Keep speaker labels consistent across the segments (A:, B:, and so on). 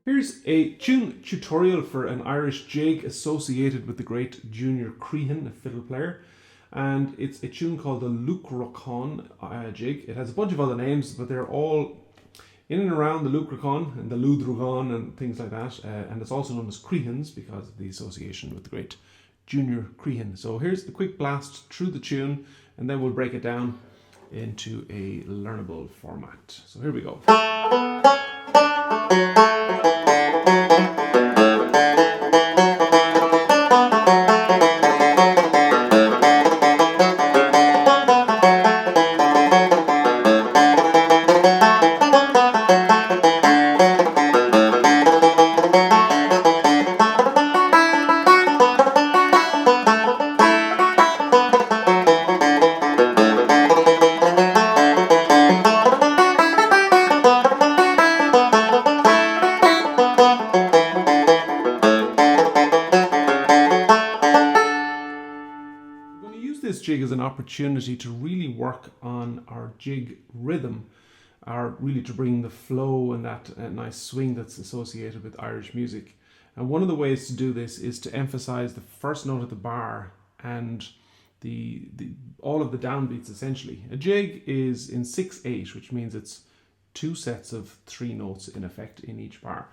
A: Here's a tune tutorial for an Irish jig associated with the great Junior Crehan, a fiddle player. And it's a tune called the Luchrachan jig. It has a bunch of other names, but they're all in and around the Luchrachan and the Luchrachan and things like that. And it's also known as Crehans because of the association with the great Junior Crehan. So here's the quick blast through the tune, and then we'll break it down into a learnable format. So here we go. This jig is an opportunity to really work on our jig rhythm, really to bring the flow and that nice swing that's associated with Irish music. And one of the ways to do this is to emphasize the first note of the bar and all of the downbeats essentially. A jig is in 6/8, which means it's 2 sets of 3 notes in effect in each bar.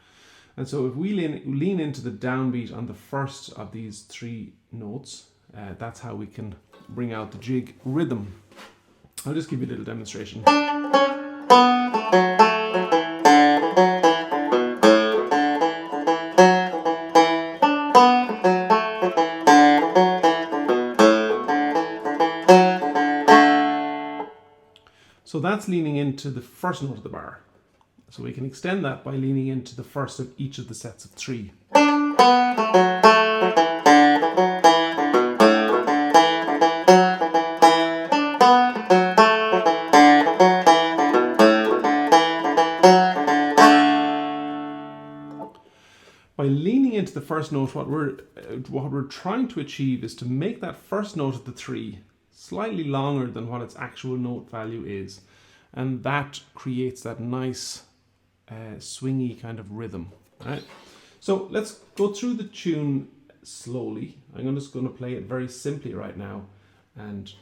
A: And so if we lean into the downbeat on the first of these 3 notes, that's how we can bring out the jig rhythm. I'll just give you a little demonstration. So that's leaning into the first note of the bar. So we can extend that by leaning into the first of each of the sets of 3. By leaning into the first note, what we're trying to achieve is to make that first note of the 3 slightly longer than what its actual note value is, and that creates that nice swingy kind of rhythm. Right? So let's go through the tune slowly. I'm just going to play it very simply right now, and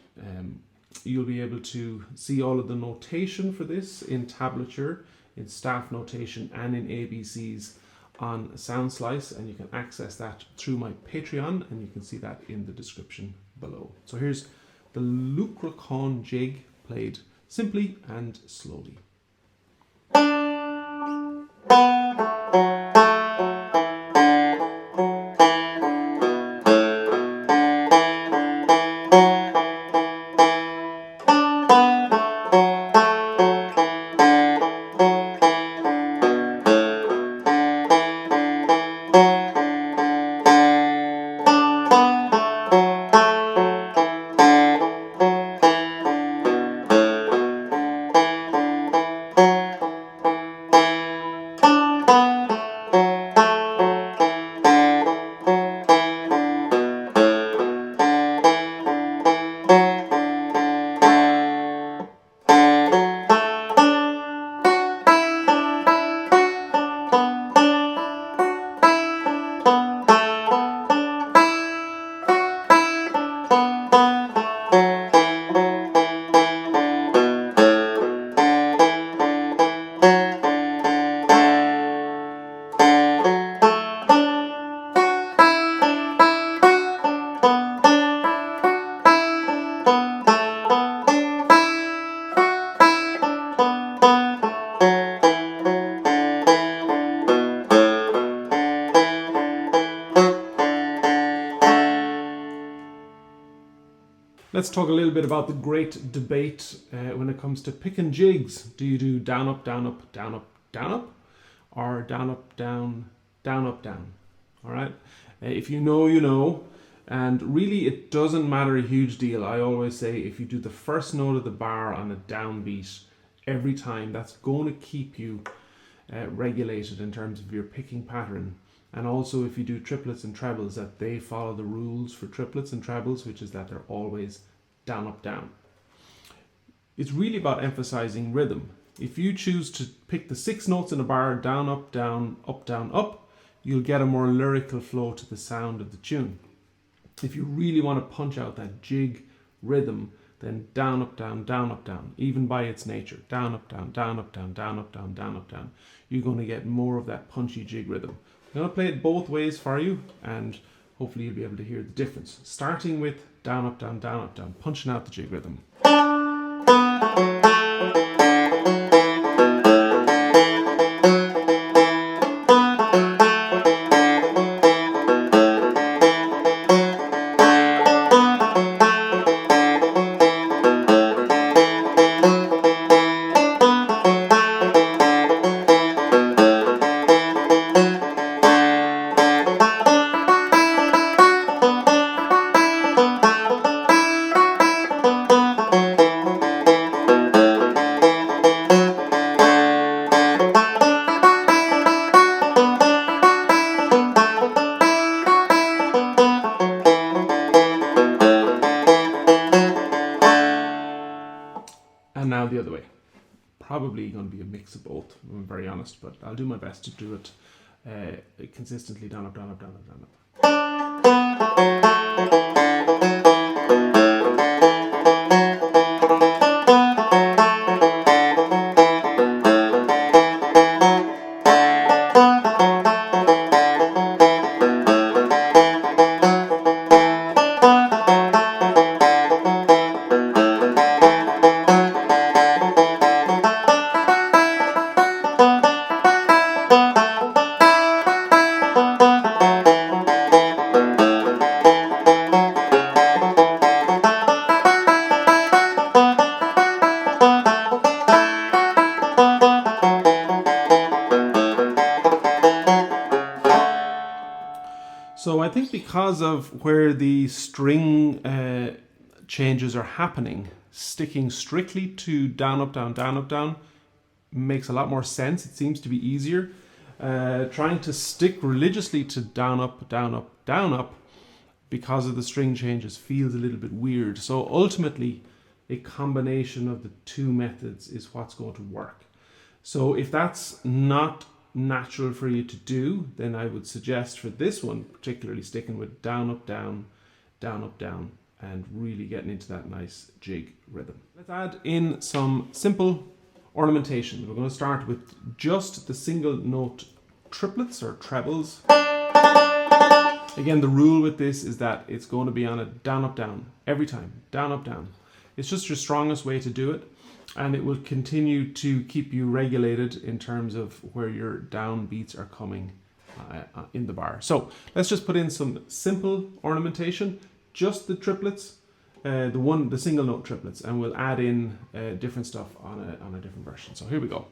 A: you'll be able to see all of the notation for this in tablature, in staff notation, and in ABCs on SoundSlice, and you can access that through my Patreon, and you can see that in the description below. So here's the Luchrachan jig played simply and slowly. Let's talk a little bit about the great debate when it comes to picking jigs. Do you do down, up, down, up, down, up, down, up, or down, up, down, down, up, down? All right. If you know, you know. And really, it doesn't matter a huge deal. I always say if you do the first note of the bar on a downbeat every time, that's going to keep you regulated in terms of your picking pattern. And also if you do triplets and trebles, that they follow the rules for triplets and trebles, which is that they're always down, up, down. It's really about emphasizing rhythm. If you choose to pick the 6 notes in a bar, down, up, down, up, down, up, you'll get a more lyrical flow to the sound of the tune. If you really want to punch out that jig rhythm, then down, up, down, down, up, down, even by its nature, down, up, down, down, up, down, down, up, down, down, up, down, you're going to get more of that punchy jig rhythm. I'm going to play it both ways for you, and hopefully you'll be able to hear the difference. Starting with down, up, down, down, up, down, punching out the jig rhythm. And now the other way. Probably going to be a mix of both, I'm very honest, but I'll do my best to do it consistently down, up, down, up, down, up, down, up. So I think because of where the string changes are happening, sticking strictly to down, up, down makes a lot more sense. It seems to be easier. Trying to stick religiously to down, up, down, up, down, up because of the string changes feels a little bit weird. So ultimately, a combination of the two methods is what's going to work. So if that's not natural for you to do, then I would suggest for this one, particularly sticking with down, up, down, down, up, down, and really getting into that nice jig rhythm. Let's add in some simple ornamentation. We're going to start with just the single note triplets or trebles. Again, the rule with this is that it's going to be on a down, up, down every time. Down, up, down. It's just your strongest way to do it, and it will continue to keep you regulated in terms of where your down beats are coming in the bar. So let's just put in some simple ornamentation, just the triplets, the single note triplets, and we'll add in different stuff on a different version. So here we go.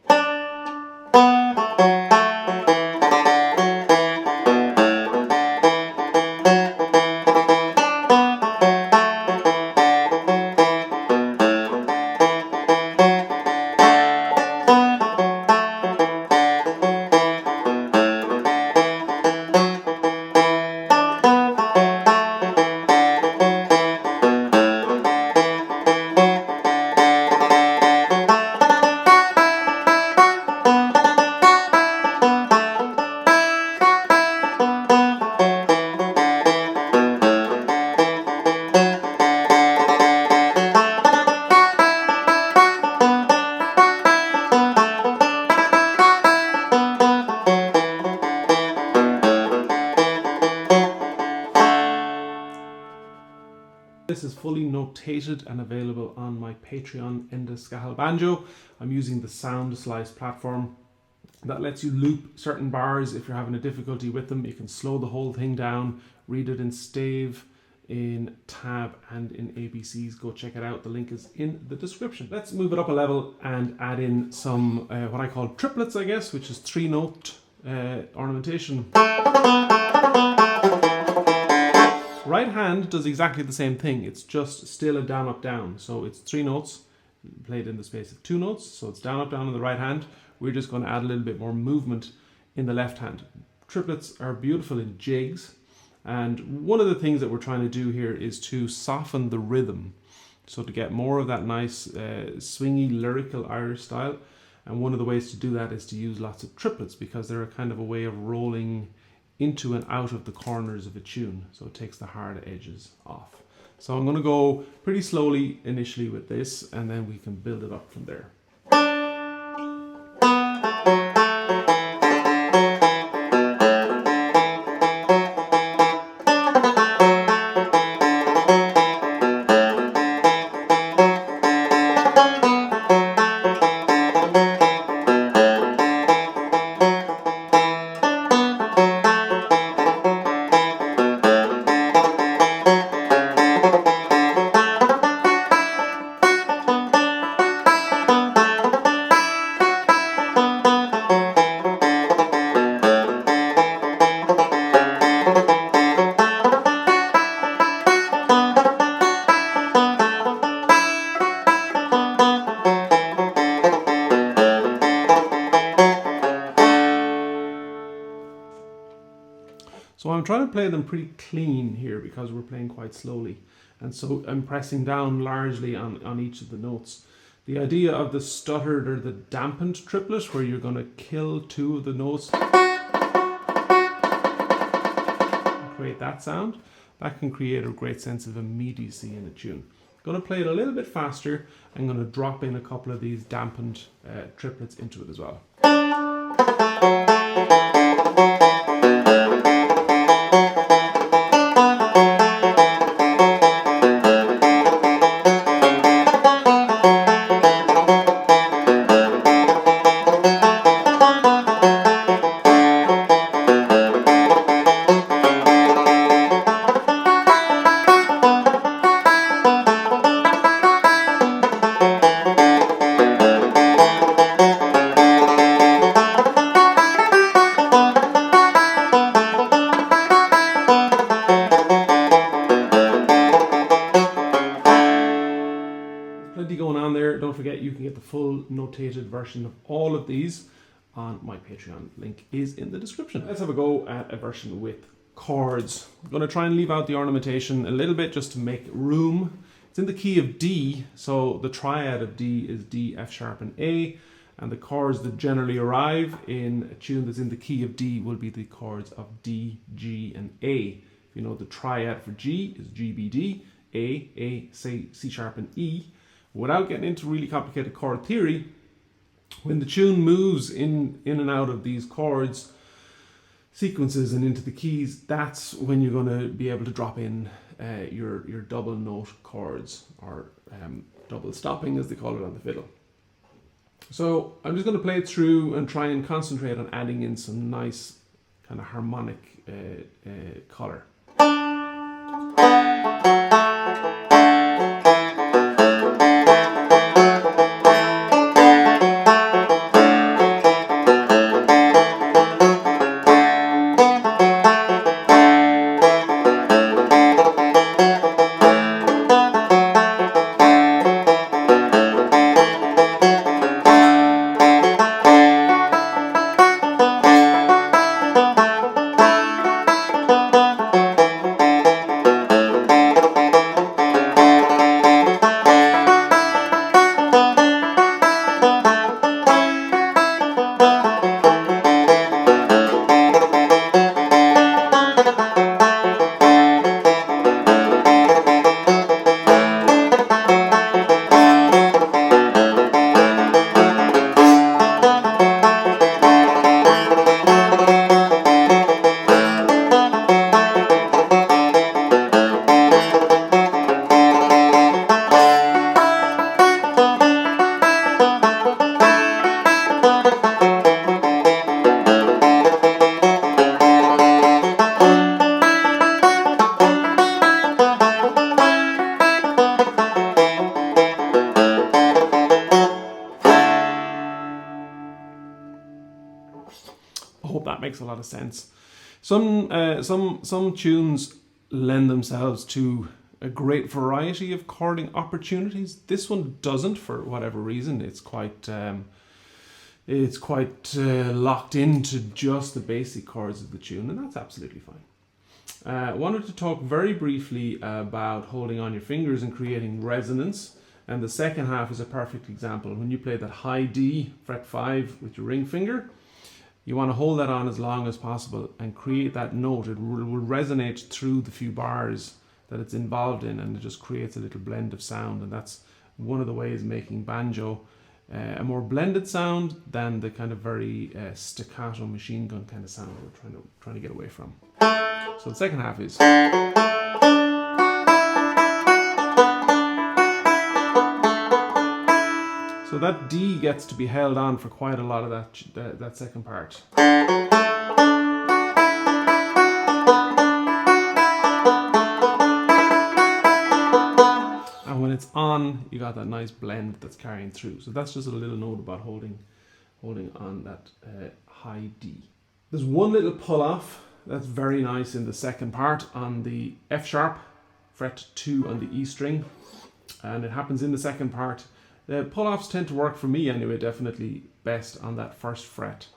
A: This is fully notated and available on my Patreon, Enda Scahill Banjo. I'm using the Sound Slice platform that lets you loop certain bars. If you're having a difficulty with them, you can slow the whole thing down, read it in stave, in tab, and in ABCs. Go check it out. The link is in the description. Let's move it up a level and add in some what I call triplets, I guess, which is 3-note ornamentation. Right hand does exactly the same thing. It's just still a down, up, down. So it's 3 notes played in the space of 2 notes. So it's down, up, down in the right hand. We're just going to add a little bit more movement in the left hand. triplets are beautiful in jigs, and one of the things that we're trying to do here is to soften the rhythm, so to get more of that nice swingy lyrical Irish style. And one of the ways to do that is to use lots of triplets, because they're a kind of a way of rolling into and out of the corners of a tune, so it takes the hard edges off. So I'm going to go pretty slowly initially with this, and then we can build it up from there. So I'm trying to play them pretty clean here because we're playing quite slowly. And so I'm pressing down largely on each of the notes. The idea of the stuttered or the dampened triplet, where you're going to kill two of the notes, create that sound, that can create a great sense of immediacy in a tune. I'm going to play it a little bit faster. I'm going to drop in a couple of these dampened triplets into it as well. Going on there. Don't forget, you can get the full notated version of all of these on my Patreon. Link is in the description. Let's have a go at a version with chords. I'm going to try and leave out the ornamentation a little bit just to make room. It's in the key of D, so the triad of D is D, F sharp and A, and the chords that generally arrive in a tune that's in the key of D will be the chords of D, G and A. If you know, the triad for G is G, B, D, A, C sharp and E. Without getting into really complicated chord theory, when the tune moves in and out of these chords sequences and into the keys, that's when you're going to be able to drop in your double note chords, or double stopping as they call it on the fiddle. So I'm just going to play it through and try and concentrate on adding in some nice kind of harmonic color. I hope that makes a lot of sense. Some tunes lend themselves to a great variety of chording opportunities. This one doesn't, for whatever reason. It's quite it's quite locked into just the basic chords of the tune, and that's absolutely fine. I wanted to talk very briefly about holding on your fingers and creating resonance, and the second half is a perfect example. When you play that high D, fret 5 with your ring finger, you want to hold that on as long as possible and create that note. It will resonate through the few bars that it's involved in, and it just creates a little blend of sound, and that's one of the ways of making banjo a more blended sound than the kind of very staccato machine gun kind of sound we're trying to get away from. So the second half is. So that D gets to be held on for quite a lot of that second part. And when it's on, you got that nice blend that's carrying through. So that's just a little note about holding on that high D. There's one little pull off that's very nice in the second part on the F sharp, fret 2 on the E string, and it happens in the second part. The pull-offs tend to work for me anyway, definitely best on that first fret,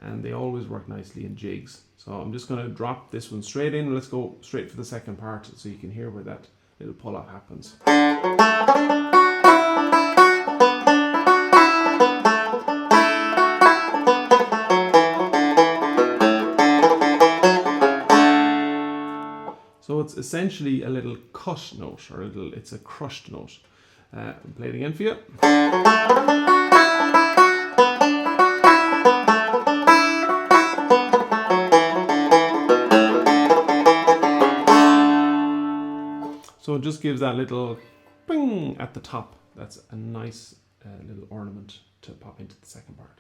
A: and they always work nicely in jigs. So I'm just going to drop this one straight in. Let's go straight for the second part so you can hear where that little pull-off happens. So it's essentially a little cut note, or it's a crushed note. Play it again for you. So it just gives that little ping at the top. That's a nice little ornament to pop into the second part.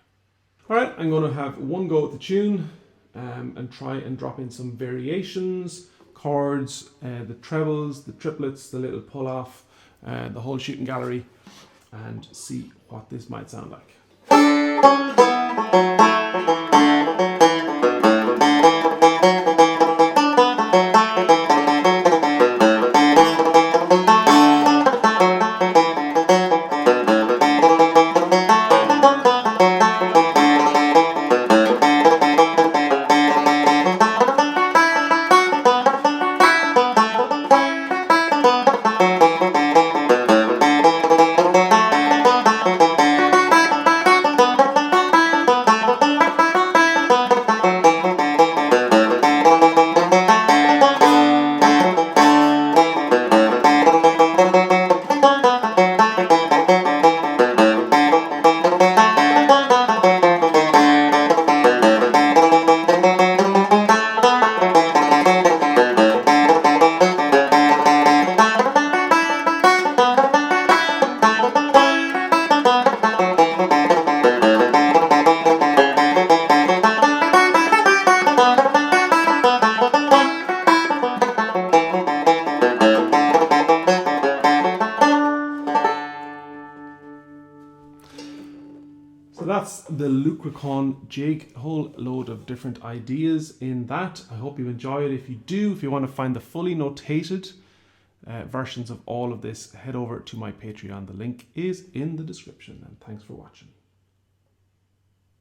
A: Alright, I'm going to have one go at the tune and try and drop in some variations, chords, the trebles, the triplets, the little pull-off, the whole shooting gallery, and see what this might sound like. So that's the Luchrachan jig, a whole load of different ideas in that. I hope you enjoy it. If you do, if you want to find the fully notated versions of all of this, head over to my Patreon. The link is in the description, and thanks for watching.